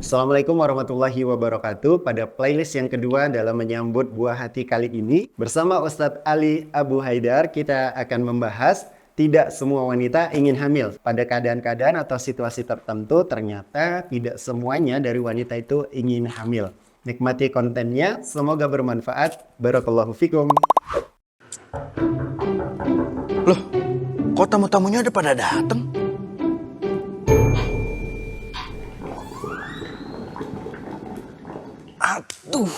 Assalamualaikum warahmatullahi wabarakatuh. Pada playlist yang kedua dalam menyambut buah hati kali ini, bersama Ustadz Ali Abu Haidar, kita akan membahas tidak semua wanita ingin hamil. Pada keadaan-keadaan atau situasi tertentu, ternyata tidak semuanya dari wanita itu ingin hamil. Nikmati kontennya, semoga bermanfaat. Barakallahu fikum. Loh, kok tamu-tamunya udah pada dateng? Aduh.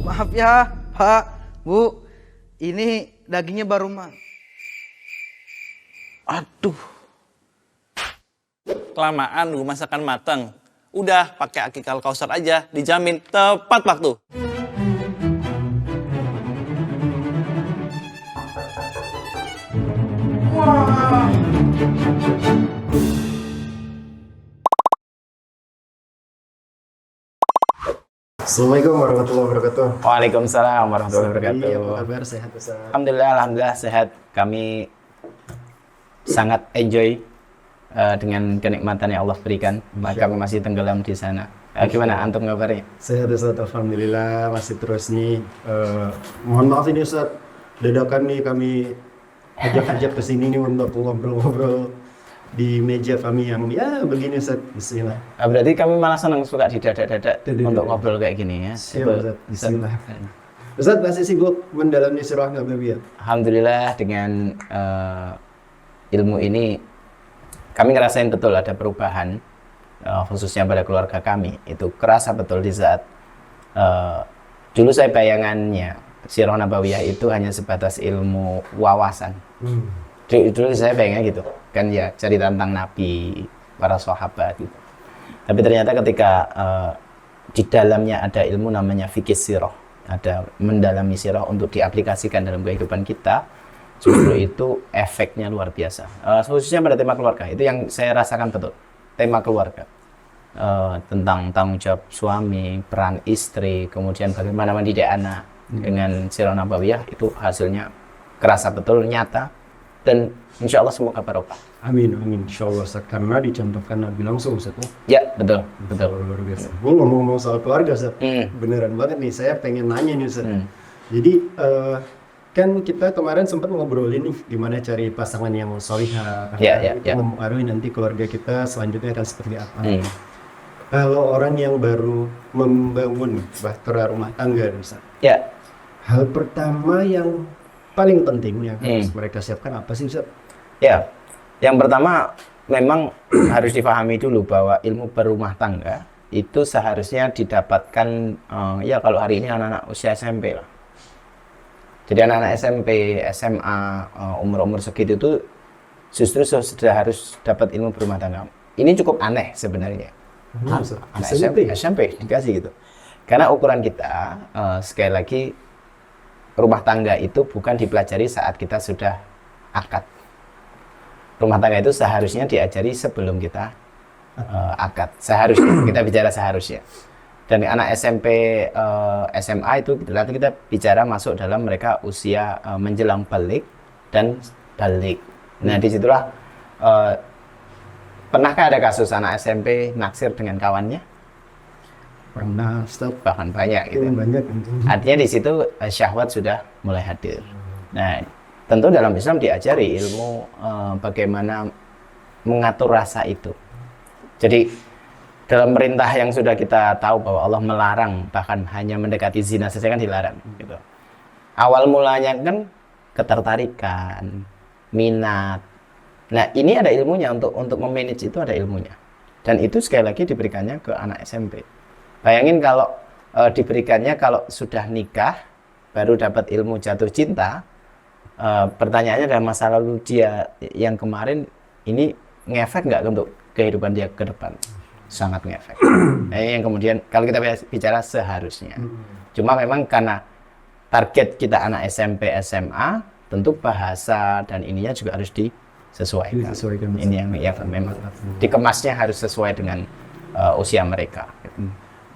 Maaf ya, Pak, Bu. Ini dagingnya baru Aduh. Kelamaan lu masakan matang. Udah pakai Akikal Kausar aja, dijamin tepat waktu. Assalamualaikum warahmatullahi wabarakatuh. Waalaikumsalam warahmatullahi Apa wabarakatuh. kabar? Sehat Ustaz? Alhamdulillah sehat. Kami sangat enjoy dengan kenikmatan yang Allah berikan. Kami masih tenggelam di sana. Gimana antum kabarnya? Sehat Ustaz, alhamdulillah masih terus nih. Mohon maaf ini Ustaz, dadakan nih kami ajak-ajak ke sini nih untuk ngobrol-ngobrol di meja kami yang ya begini Ustaz. Bismillah. Berarti kami malah senang suka didadak-dadak Dadak. untuk ngobrol kayak gini ya. Siap Ustaz. Bismillah. Ustaz masih sibuk mendalami sirah nabawiyah. Alhamdulillah dengan ilmu ini kami ngerasain betul ada perubahan khususnya pada keluarga kami. Itu kerasa betul di saat dulu saya bayangannya sirah nabawiyah itu hanya sebatas ilmu wawasan. Dulu saya bayangnya gitu kan, ya cerita tentang Nabi, para sahabat gitu. Tapi ternyata ketika di dalamnya ada ilmu namanya fikih sirah, ada mendalami sirah untuk diaplikasikan dalam kehidupan kita, justru itu efeknya luar biasa. Khususnya pada tema keluarga, itu yang saya rasakan betul. Tema keluarga, tentang tanggung jawab suami, peran istri, kemudian bagaimana mendidik anak dengan sirah nabawiyah, itu hasilnya kerasa betul, nyata, dan insya Allah semoga barokah. Amin, amin. Insya Allah Ustaz, karena dicontohkan Nabi langsung Ustaz. Ya, betul. Luar biasa. Gue ngomong-ngomong soal keluarga Ustaz, beneran banget nih, saya pengen nanya nih Ustaz. Jadi kan kita kemarin sempat ngobrolin nih gimana cari pasangan yang solihah, karena itu mempengaruhi nanti keluarga kita selanjutnya akan seperti apa. Kalau orang yang baru membangun bahtera rumah tangga Ustaz, Ya, hal pertama yang paling penting yang harus mereka siapkan apa sih Ustaz? ya. Yang pertama memang harus dipahami dulu bahwa ilmu berumah tangga itu seharusnya didapatkan ya kalau hari ini anak-anak usia SMP lah. Jadi anak-anak SMP, SMA, umur-umur segitu itu justru sudah harus dapat ilmu berumah tangga. Ini cukup aneh sebenarnya. Anak SMP dikasih gitu. Karena ukuran kita sekali lagi rumah tangga itu bukan dipelajari saat kita sudah akad. Rumah tangga itu seharusnya diajari sebelum kita akad. Seharusnya, kita bicara seharusnya. Dan anak SMP, SMA itu berarti kita bicara masuk dalam mereka usia menjelang balik dan balik. Nah disitulah, pernahkah ada kasus anak SMP naksir dengan kawannya? Pernah Ustaz. Bahkan banyak gitu. Banyak. Artinya di situ syahwat sudah mulai hadir. Nah, tentu dalam Islam diajari ilmu bagaimana mengatur rasa itu. Jadi dalam perintah yang sudah kita tahu bahwa Allah melarang bahkan hanya mendekati zina saja kan dilarang. Gitu. Awal mulanya kan ketertarikan, minat. Nah ini ada ilmunya untuk memanage, itu ada ilmunya. Dan itu sekali lagi diberikannya ke anak SMP. Bayangin kalau diberikannya kalau sudah nikah baru dapat ilmu jatuh cinta. Pertanyaannya adalah masa lalu dia yang kemarin ini ngefek nggak untuk kehidupan dia ke depan? Sangat ngefek. Nah, ini yang kemudian kalau kita bicara seharusnya. Cuma memang karena target kita anak SMP, SMA, tentu bahasa dan ininya juga harus disesuaikan. Ini yang memang dikemasnya harus sesuai dengan usia mereka.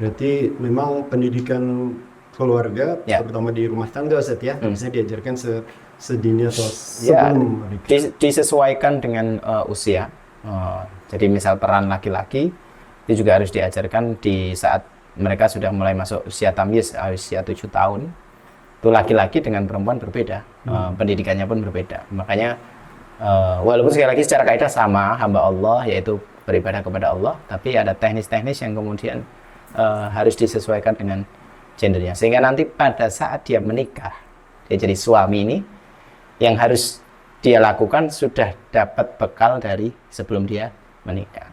Berarti memang pendidikan keluarga, Ya. terutama di rumah tangga Ustaz ya, biasanya diajarkan sedini atau Ya, sebelum menikah. disesuaikan dengan usia. Jadi misal peran laki-laki itu juga harus diajarkan di saat mereka sudah mulai masuk usia tamyiz, usia 7 tahun. Itu laki-laki dengan perempuan berbeda, pendidikannya pun berbeda. Makanya walaupun sekali lagi secara kaidah sama, hamba Allah yaitu beribadah kepada Allah, tapi ada teknis-teknis yang kemudian harus disesuaikan dengan gendernya. Sehingga nanti pada saat dia menikah, dia jadi suami ini, yang harus dia lakukan sudah dapat bekal dari sebelum dia menikah.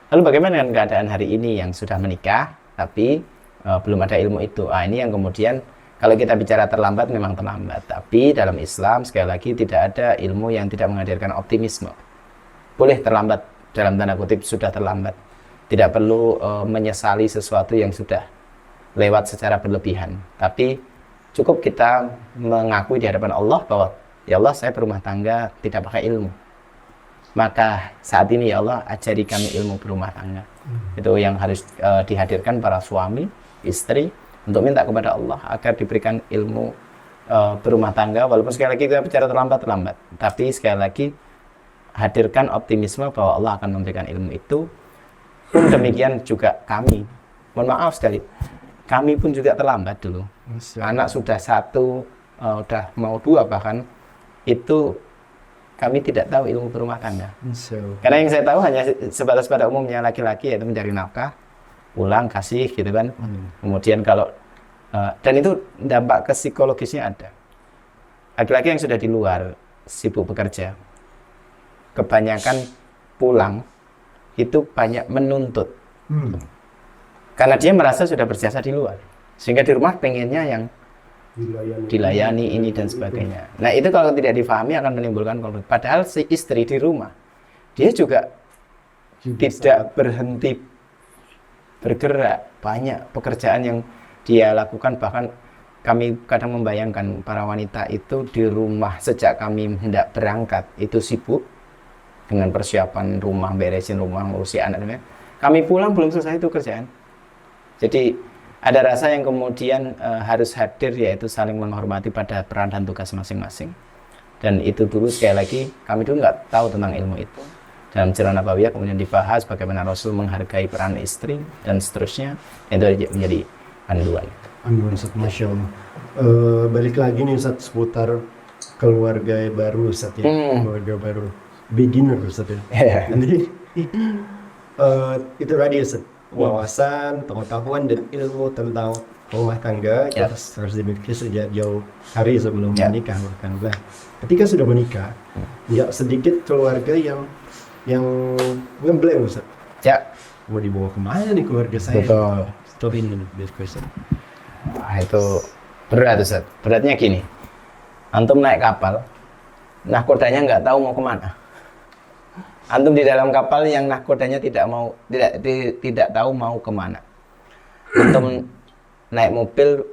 Lalu bagaimana dengan keadaan hari ini yang sudah menikah, tapi belum ada ilmu itu? Ini yang kemudian kalau kita bicara terlambat memang terlambat. Tapi dalam Islam sekali lagi tidak ada ilmu yang tidak menghadirkan optimisme. Boleh terlambat, dalam tanda kutip sudah terlambat. Tidak perlu menyesali sesuatu yang sudah lewat secara berlebihan. Tapi cukup kita mengakui di hadapan Allah bahwa ya Allah, saya berumah tangga tidak pakai ilmu. Maka saat ini ya Allah, ajari kami ilmu berumah tangga. Itu yang harus dihadirkan para suami, istri, untuk minta kepada Allah agar diberikan ilmu berumah tangga. Walaupun sekali lagi kita bicara terlambat, tapi sekali lagi hadirkan optimisme bahwa Allah akan memberikan ilmu itu. Pun demikian juga kami. Mohon maaf sekali, kami pun juga terlambat dulu. Anak sudah 1, udah mau 2 bahkan, itu kami tidak tahu ilmu berumah tangga. Karena yang saya tahu hanya sebatas pada umumnya laki-laki, yaitu mencari nafkah, pulang kasih gitu kan. Kemudian kalau dan itu dampak ke psikologisnya ada. Laki-laki yang sudah di luar sibuk bekerja, kebanyakan pulang itu banyak menuntut. Karena dia merasa sudah berjasa di luar, sehingga di rumah pengennya yang dilayani ini dan sebagainya. Nah itu kalau tidak difahami akan menimbulkan konflik. Padahal si istri di rumah dia juga tidak berhenti bergerak, banyak pekerjaan yang dia lakukan. Bahkan kami kadang membayangkan para wanita itu di rumah sejak kami hendak berangkat itu sibuk dengan persiapan rumah, beresin rumah, ngurusi anak-anaknya. Kami pulang belum selesai itu kerjaan. Jadi ada rasa yang kemudian harus hadir, yaitu saling menghormati pada peran dan tugas masing-masing. Dan itu dulu sekali lagi kami dulu nggak tahu tentang ilmu itu. Dalam Sirah Nabawiyah kemudian dibahas bagaimana Rasul menghargai peran istri dan seterusnya. Itu menjadi panduan. Panduan Ustaz, Masya Allah. Balik lagi nih Ustaz seputar keluarga baru Ustaz ya. Keluarga baru, beginner Ustaz ya. Jadi itu tadi Ustaz, wawasan, pengetahuan dan ilmu tentang rumah tangga kita harus dimiliki sejak jauh hari sebelum menikah. Bahkan ketika sudah menikah, nggak sedikit keluarga yang ngeblank Ustaz. Ya. Mau dibawa kemana nih keluarga saya? Betul. Stop in this question. Itu berat Ustaz. Beratnya gini, antum naik kapal, nahkodanya nggak tahu mau kemana. Antum di dalam kapal yang nahkodanya tidak tahu mau kemana. Antum naik mobil,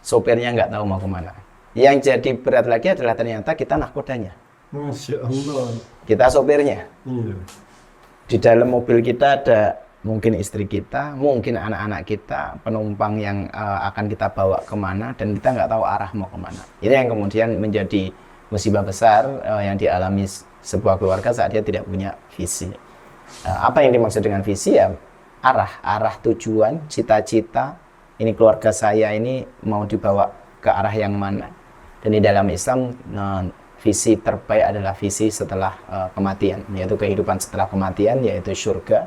sopirnya nggak tahu mau kemana. Yang jadi berat lagi adalah ternyata kita nahkodanya. Masya Allah. Kita sopirnya. Iya. Di dalam mobil kita ada mungkin istri kita, mungkin anak-anak kita, penumpang yang akan kita bawa kemana, dan kita nggak tahu arah mau kemana. Ini yang kemudian menjadi musibah besar yang dialami sebuah keluarga saat dia tidak punya visi. Apa yang dimaksud dengan visi ya? Arah tujuan, cita-cita. Ini keluarga saya ini mau dibawa ke arah yang mana? Dan di dalam Islam visi terbaik adalah visi setelah kematian, yaitu kehidupan setelah kematian, yaitu surga,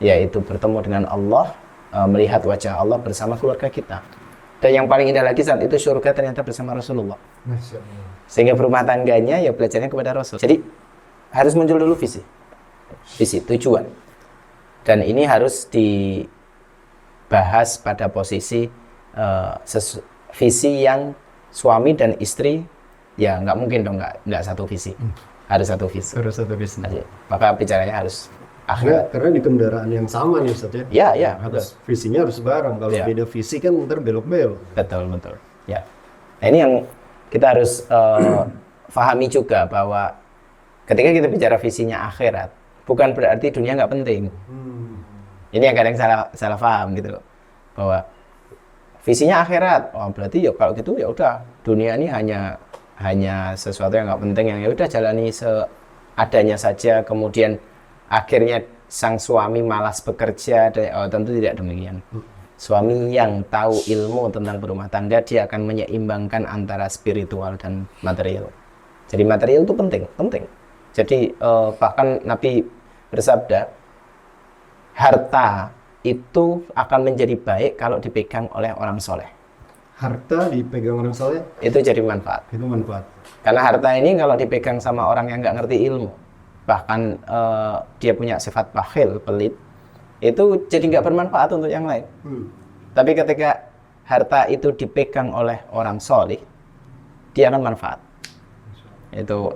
yaitu bertemu dengan Allah, melihat wajah Allah bersama keluarga kita. Dan yang paling indah lagi saat itu surga ternyata bersama Rasulullah. Sehingga berumah tangganya ya belajarnya kepada Rasul. Jadi harus muncul dulu visi, tujuan. Dan ini harus dibahas pada posisi visi yang suami dan istri. Ya nggak mungkin dong nggak satu visi, harus satu visi. Harus satu visi. Maka bicaranya harus akhirat. Karena di kendaraan yang sama nih Ustaz ya. Ya, harus visinya harus bareng. Kalau beda visi kan ntar belok-belok. Betul. Ya. Nah ini yang kita harus pahami juga, bahwa ketika kita bicara visinya akhirat, bukan berarti dunia nggak penting. Ini yang kadang salah paham gitu loh, bahwa visinya akhirat. Oh, berarti ya kalau gitu ya udah, dunia ini hanya sesuatu yang nggak penting, yang ya udah jalani seadanya saja. Kemudian akhirnya sang suami malas bekerja. Tentu tidak demikian. Suami yang tahu ilmu tentang berumah tangga, dia akan menyeimbangkan antara spiritual dan material. Jadi material itu penting. Jadi bahkan Nabi bersabda, harta itu akan menjadi baik kalau dipegang oleh orang soleh. Harta dipegang orang soleh Itu jadi manfaat. itu manfaat. Karena harta ini kalau dipegang sama orang yang nggak ngerti ilmu, bahkan dia punya sifat bakhil, pelit, itu jadi nggak bermanfaat untuk yang lain. Tapi ketika harta itu dipegang oleh orang soleh, dia akan manfaat. Itu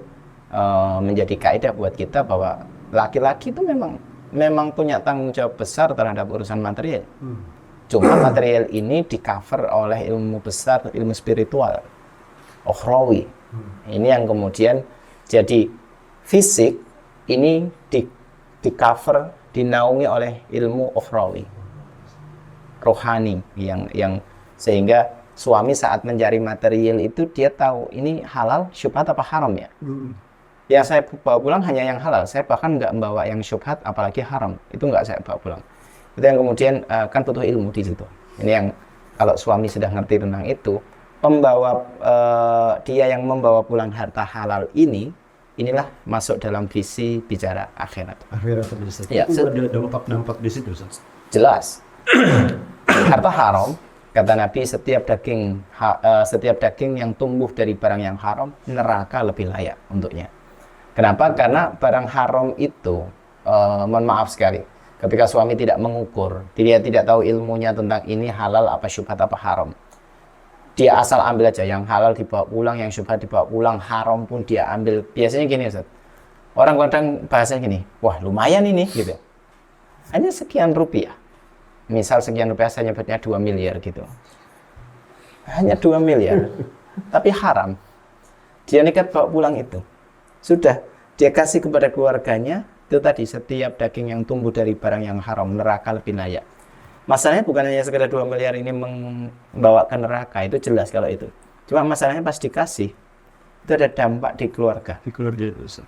menjadi kaidah buat kita bahwa laki-laki itu memang punya tanggung jawab besar terhadap urusan material. Cuma material ini di cover oleh ilmu besar, ilmu spiritual, ukhrawi. Ini yang kemudian jadi fisik ini di cover, dinaungi oleh ilmu ukhrawi, rohani, yang sehingga suami saat mencari material itu dia tahu ini halal, syubhat apa haram ya. Yang saya bawa pulang hanya yang halal. Saya bahkan nggak membawa yang syubhat, apalagi haram. Itu nggak saya bawa pulang. Itu yang kemudian kan butuh ilmu di situ. Ini yang kalau suami sudah ngerti tentang itu, dia yang membawa pulang harta halal inilah masuk dalam visi bicara akhirat. Akhirat itu Ustaz. Ya, Itu ada dampak-dampak di situ Ustaz. Jelas. Harta haram, kata Nabi, setiap daging yang tumbuh dari barang yang haram, neraka lebih layak untuknya. Kenapa? Karena barang haram itu, mohon maaf sekali, ketika suami tidak mengukur, dia tidak tahu ilmunya tentang ini halal apa syubhat apa haram, dia asal ambil aja, yang halal dibawa pulang, yang syubhat dibawa pulang, haram pun dia ambil. Biasanya gini Ustaz, orang kadang bahasanya gini, wah lumayan ini gitu, hanya sekian rupiah, misal sekian rupiah saya nyebutnya 2 miliar gitu, hanya 2 miliar tapi haram, dia nekat bawa pulang itu, sudah dia kasih kepada keluarganya. Itu tadi, setiap daging yang tumbuh dari barang yang haram, neraka lebih layak. Masalahnya bukan hanya sekedar 2 miliar ini membawa ke neraka, itu jelas kalau itu. Cuma masalahnya pas dikasih, itu ada dampak di keluarga. Di keluarga itu Ustaz.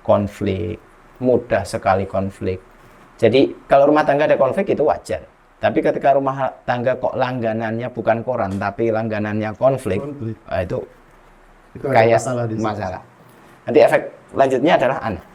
Konflik, mudah sekali konflik. Jadi kalau rumah tangga ada konflik itu wajar. Tapi ketika rumah tangga kok langganannya bukan koran, tapi langganannya konflik. Nah, itu ada kayak di situ. masalah. Nanti efek lanjutnya adalah anak.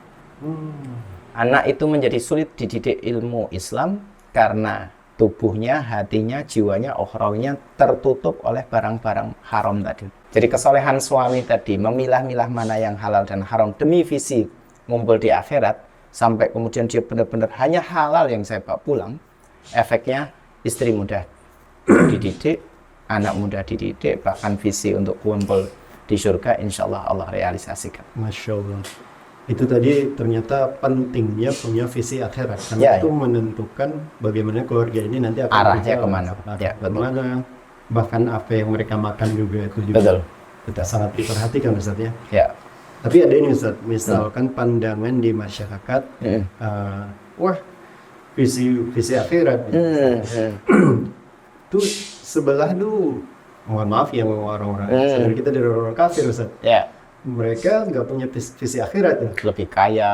Anak itu menjadi sulit dididik ilmu Islam karena tubuhnya, hatinya, jiwanya, ukhrawinya tertutup oleh barang-barang haram tadi. Jadi kesolehan suami tadi memilah-milah mana yang halal dan haram demi visi ngumpul di akhirat, sampai kemudian dia benar-benar hanya halal yang saya bawa pulang. Efeknya istri mudah dididik, anak mudah dididik, bahkan visi untuk kumpul di surga insya Allah realisasikan. Masya Allah. Itu tadi ternyata pentingnya punya visi akhirat, karena Ya, itu menentukan bagaimana keluarga ini nanti akan Arahnya berjalan. kemana. Ya, betul. Kemana, bahkan apa yang mereka makan juga itu juga Betul. kita sangat diperhatikan Ustaz ya. Ya. Tapi ada ini Ustaz, misalkan pandangan di masyarakat, wah visi akhirat, tuh sebelah tuh, mohon maaf ya orang-orang, saudara kita dari orang kafir Ustaz. Ya. Mereka nggak punya visi akhirat ya. Lebih kaya,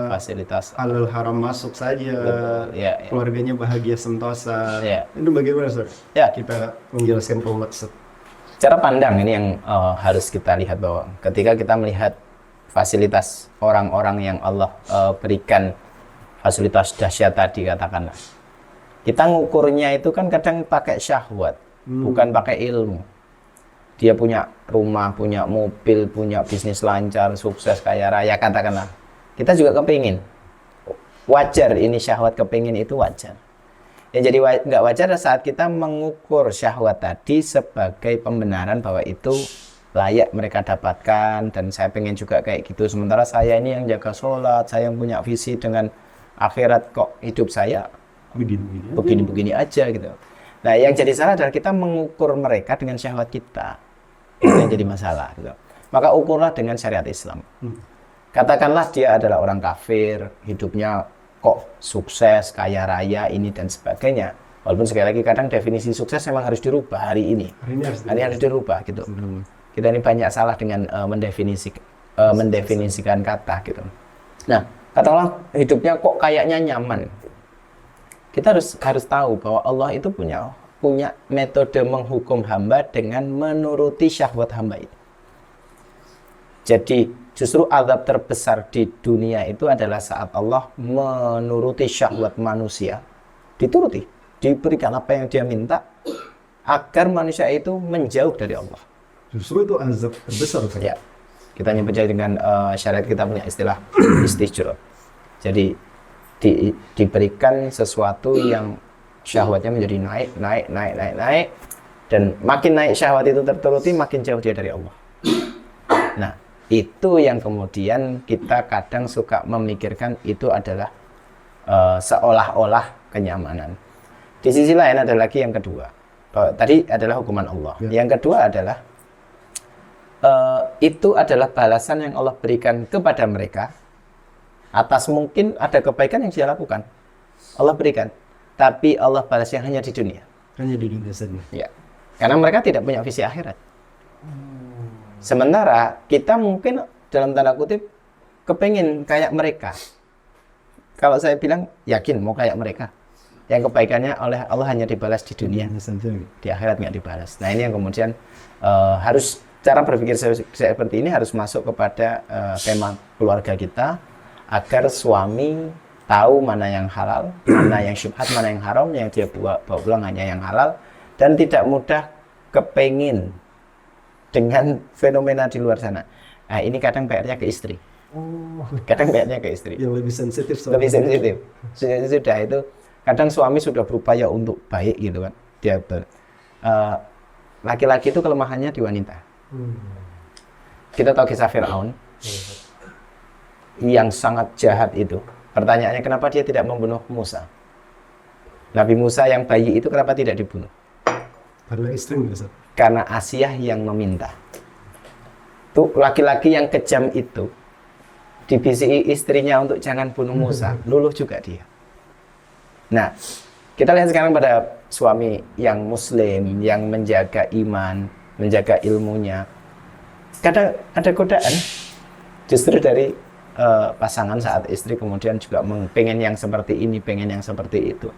fasilitas halal haram masuk saja. Betul, ya. Keluarganya bahagia sentosa. Ya. Itu bagaimana Ustaz? Ya. Kita menjelaskan ke umat Ustaz. Cara pandang ini yang harus kita lihat, bahwa ketika kita melihat fasilitas orang-orang yang Allah berikan fasilitas dahsyat tadi, katakanlah, kita ngukurnya itu kan kadang pakai syahwat, bukan pakai ilmu. Dia punya rumah, punya mobil, punya bisnis lancar, sukses, kaya raya, katakanlah. Kita juga kepingin. Wajar ini syahwat kepingin itu wajar. Yang jadi nggak wajar saat kita mengukur syahwat tadi sebagai pembenaran bahwa itu layak mereka dapatkan, dan saya pengen juga kayak gitu. Sementara saya ini yang jaga sholat, saya yang punya visi dengan akhirat, kok hidup saya begini-begini aja gitu. Nah, yang jadi salah adalah kita mengukur mereka dengan syahwat kita. Itu yang jadi masalah gitu. Maka ukurlah dengan syariat Islam. Katakanlah dia adalah orang kafir, hidupnya kok sukses, kaya raya, ini dan sebagainya. Walaupun sekali lagi kadang definisi sukses memang harus dirubah hari ini. Hari ini harus dirubah gitu. Kita ini banyak salah dengan mendefinisikan kata gitu. Nah, katakanlah hidupnya kok kayaknya nyaman. Kita harus tahu bahwa Allah itu punya metode menghukum hamba dengan menuruti syahwat hamba itu. Jadi justru azab terbesar di dunia itu adalah saat Allah menuruti syahwat manusia, dituruti, diberikan apa yang dia minta agar manusia itu menjauh dari Allah. Justru itu azab terbesar. Ya, kita nyebutnya dengan syariat kita punya istilah istijro. Jadi diberikan sesuatu yang syahwatnya menjadi naik, dan makin naik syahwat itu terturuti, makin jauh dia dari Allah. Nah, itu yang kemudian kita kadang suka memikirkan itu adalah seolah-olah kenyamanan. Di sisi lain ada lagi yang kedua. Tadi adalah hukuman Allah. Yang kedua adalah itu adalah balasan yang Allah berikan kepada mereka atas mungkin ada kebaikan yang dia lakukan. Allah berikan, tapi Allah balasnya hanya di dunia. Hanya di dunia saja. Ya, karena mereka tidak punya visi akhirat. Sementara kita mungkin dalam tanda kutip kepengen kayak mereka. Kalau saya bilang yakin mau kayak mereka, yang kebaikannya oleh Allah hanya dibalas di dunia, di akhirat nggak dibalas. Nah, ini yang kemudian harus cara berpikir seperti ini harus masuk kepada tema keluarga kita agar suami tahu mana yang halal, mana yang syubhat, mana yang haram, yang dia bawa pulang hanya yang halal, dan tidak mudah kepengin dengan fenomena di luar sana. Nah, ini kadang PR-nya ke istri. Kadang PR-nya ke istri. Yang lebih sensitif. Lebih sensitif. Sudah itu, kadang suami sudah berupaya untuk baik gitu kan. Dia laki-laki itu kelemahannya di wanita. Kita tahu kisah Fir'aun yang sangat jahat itu. Pertanyaannya, kenapa dia tidak membunuh Musa? Nabi Musa yang bayi itu kenapa tidak dibunuh? Karena istri Ustaz. Karena Asiyah yang meminta. Tuh laki-laki yang kejam itu dibisiki istrinya untuk jangan bunuh Musa, luluh juga dia. Nah, kita lihat sekarang pada suami yang muslim, yang menjaga iman, menjaga ilmunya. Kadang ada godaan justru dari pasangan saat istri kemudian juga pengen yang seperti ini, pengen yang seperti itu.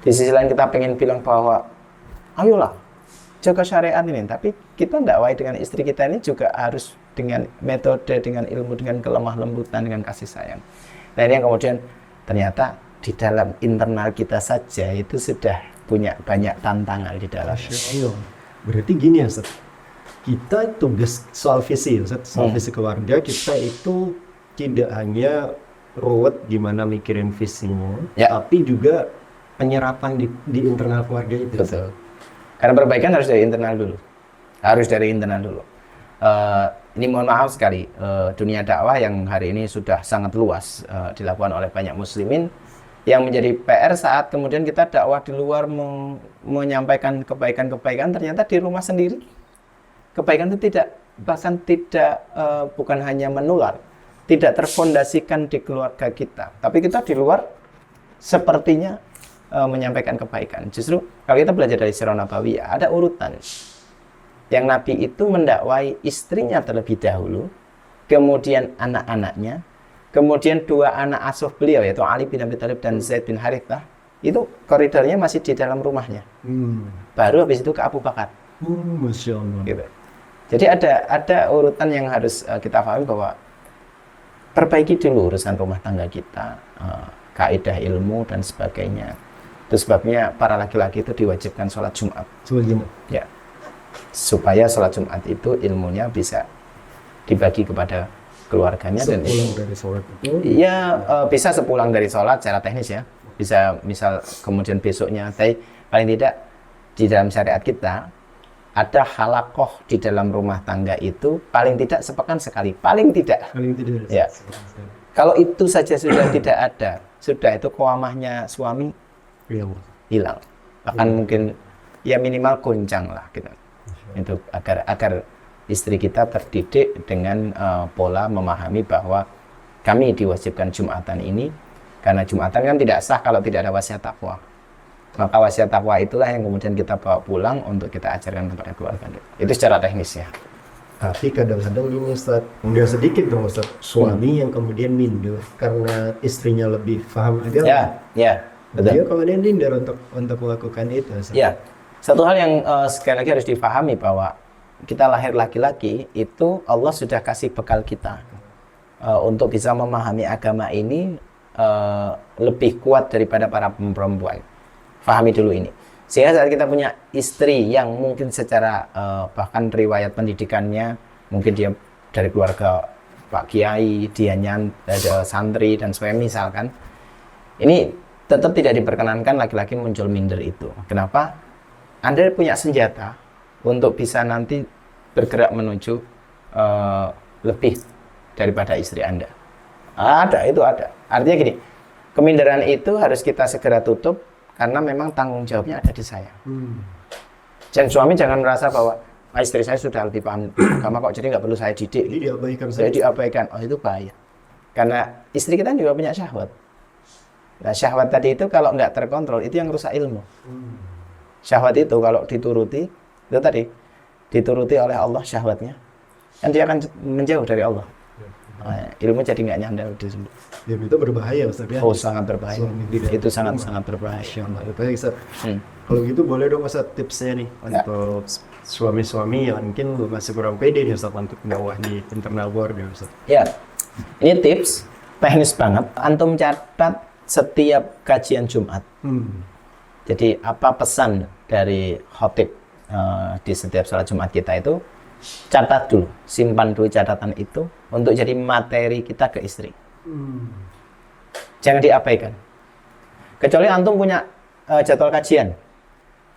Di sisi lain kita pengen bilang bahwa ayolah jaga syariat ini, tapi kita dakwah dengan istri kita ini juga harus dengan metode, dengan ilmu, dengan kelemah lembutan, dengan kasih sayang. Nah, ini yang kemudian ternyata di dalam internal kita saja itu sudah punya banyak tantangan di dalam. Berarti gini ya, Ustaz. Kita tugas soal visi, Ustaz, soal visi keluarga kita itu tidak hanya ruwet gimana mikirin visinya, tapi juga penyerapan di internal keluarga itu. Betul. Karena perbaikan harus dari internal dulu. Harus dari internal dulu. Ini mohon maaf sekali, dunia dakwah yang hari ini sudah sangat luas dilakukan oleh banyak muslimin, yang menjadi PR saat kemudian kita dakwah di luar menyampaikan kebaikan-kebaikan, ternyata di rumah sendiri kebaikan itu bahkan tidak bukan hanya menular, tidak terfondasikan di keluarga kita, tapi kita di luar sepertinya menyampaikan kebaikan. Justru kalau kita belajar dari Sirah Nabawiyah, ada urutan yang Nabi itu mendakwai istrinya terlebih dahulu, kemudian anak-anaknya, kemudian dua anak asuh beliau yaitu Ali bin Abi Thalib dan Zaid bin Harithah, itu koridornya masih di dalam rumahnya. Baru habis itu ke Abu Bakar. Masya Allah. Gitu. Jadi ada urutan yang harus kita pahami bahwa perbaiki dulu urusan rumah tangga kita, kaidah ilmu dan sebagainya. Itu sebabnya para laki-laki itu diwajibkan sholat Jumat. Ya, supaya sholat Jumat itu ilmunya bisa dibagi kepada keluarganya dan dari sholat itu. Ya, bisa sepulang dari sholat secara teknis ya. Bisa misal kemudian besoknya, tapi paling tidak di dalam syariat kita ada halakoh di dalam rumah tangga itu paling tidak sepekan sekali, paling tidak. Ya. Kalau itu saja sudah tidak ada, sudah itu qawamahnya suami hilang. Bahkan mungkin ya minimal goncang lah gitu. Itu agar istri kita terdidik dengan pola memahami bahwa kami diwajibkan Jumatan ini karena Jumatan kan tidak sah kalau tidak ada wasiat takwa. Maka wasiat takwa itulah yang kemudian kita bawa pulang untuk kita ajarkan kepada keluarga. Itu secara teknisnya. Tapi kadang-kadang ini Ustaz, nggak sedikit dong Ustaz, suami yang kemudian minder karena istrinya lebih paham agama. Ya, betul. Dia kemudian minder untuk melakukan itu Ustaz. Ya, satu hal yang sekali lagi harus dipahami bahwa kita lahir laki-laki itu Allah sudah kasih bekal kita untuk bisa memahami agama ini lebih kuat daripada para perempuan. Pahami dulu ini. Sehingga saat kita punya istri yang mungkin secara bahkan riwayat pendidikannya mungkin dia dari keluarga Pak Kiai, dia ada santri dan sebagainya misalkan, ini tetap tidak diperkenankan laki-laki muncul minder itu. Kenapa? Anda punya senjata untuk bisa nanti bergerak menuju lebih daripada istri Anda. Itu ada. Artinya gini, keminderan itu harus kita segera tutup karena memang tanggung jawabnya ada di saya. Dan suami jangan merasa bahwa istri saya sudah lebih paham agama kok, jadi nggak perlu saya didik. Jadi diabaikan Saya saja. diabaikan. Oh, itu bahaya. Karena istri kita juga punya syahwat. Nah, syahwat tadi itu kalau nggak terkontrol, itu yang rusak ilmu. Syahwat itu kalau dituruti, itu tadi, dituruti oleh Allah syahwatnya, kan dia akan menjauh dari Allah. Nah, ilmu jadi nggak nyandar di sini. Dan itu berbahaya Ustaz ya. Oh, sangat berbahaya. Suami tidak Itu rumah. sangat berbahaya. Masya Allah. Baik Ustaz. Hmm. Kalau gitu boleh dong Ustaz tipsnya nih Ya. untuk suami-suami yang mungkin masih kurang pede nih Ustaz untuk dakwah di internal board ya Ustaz. Ya, ini tips teknis banget. Antum catat setiap kajian Jumat. Jadi apa pesan dari khotib di setiap sholat Jumat kita itu, catat dulu, simpan dulu catatan itu untuk jadi materi kita ke istri. Jangan diabaikan. Kecuali antum punya jadwal kajian,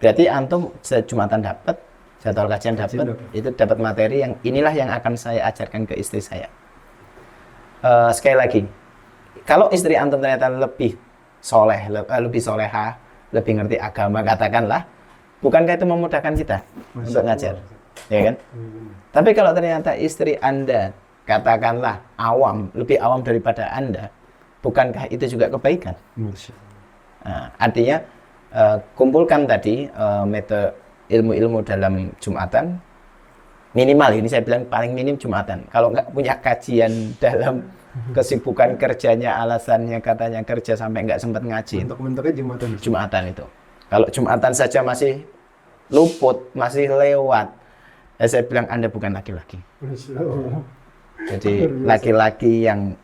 berarti antum Jumatan dapat jadwal kajian dapat, itu dapat materi yang inilah yang akan saya ajarkan ke istri saya. Sekali lagi, kalau istri antum ternyata lebih soleh, lebih soleha, lebih ngerti agama, katakanlah, bukankah itu memudahkan kita untuk ngajar, ya kan? Tapi kalau ternyata istri Anda, katakanlah awam, lebih awam daripada Anda, bukankah itu juga kebaikan? Nah, artinya kumpulkan tadi metode ilmu-ilmu dalam Jumatan, minimal ini saya bilang paling minim Jumatan. Kalau nggak punya kajian dalam kesibukan kerjanya, alasannya katanya kerja sampai nggak sempat ngaji, Untuk bentuknya Jumatan. Jumatan itu. Kalau Jumatan saja masih luput, masih lewat, ya saya bilang Anda bukan laki-laki. Masya Allah. Jadi laki-laki yang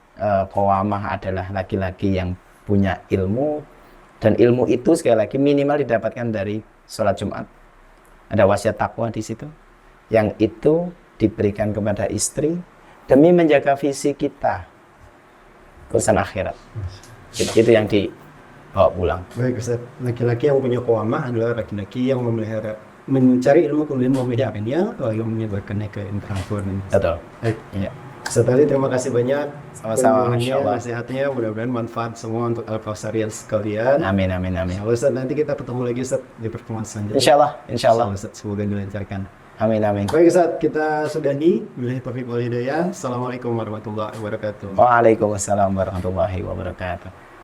qawamah adalah laki-laki yang punya ilmu, dan ilmu itu sekali lagi minimal didapatkan dari sholat Jumat. Ada wasiat takwa di situ, yang itu diberikan kepada istri demi menjaga visi kita urusan akhirat. Itu yang dibawa pulang. Baik Ustaz, laki-laki yang punya qawamah adalah laki-laki yang mencari ilmu kemudian membedakannya atau yang menyebarkannya ke internal board. Betul. Baik. Iya. Ustaz Ali, terima kasih banyak. Sama-sama, Kunjungannya, Masya Allah. nasihatnya, mudah-mudahan manfaat semua untuk Al-Kausarian sekalian. Amin, amin, amin. Kalau Ustaz, nanti kita ketemu lagi Ustaz di pertemuan selanjutnya. Insya Allah. Ustaz, semoga dilancarkan. Amin, amin. Baik Ustaz, kita sudahi. Billahi taufiq wal hidayah. Assalamualaikum warahmatullahi wabarakatuh. Waalaikumsalam warahmatullahi wabarakatuh.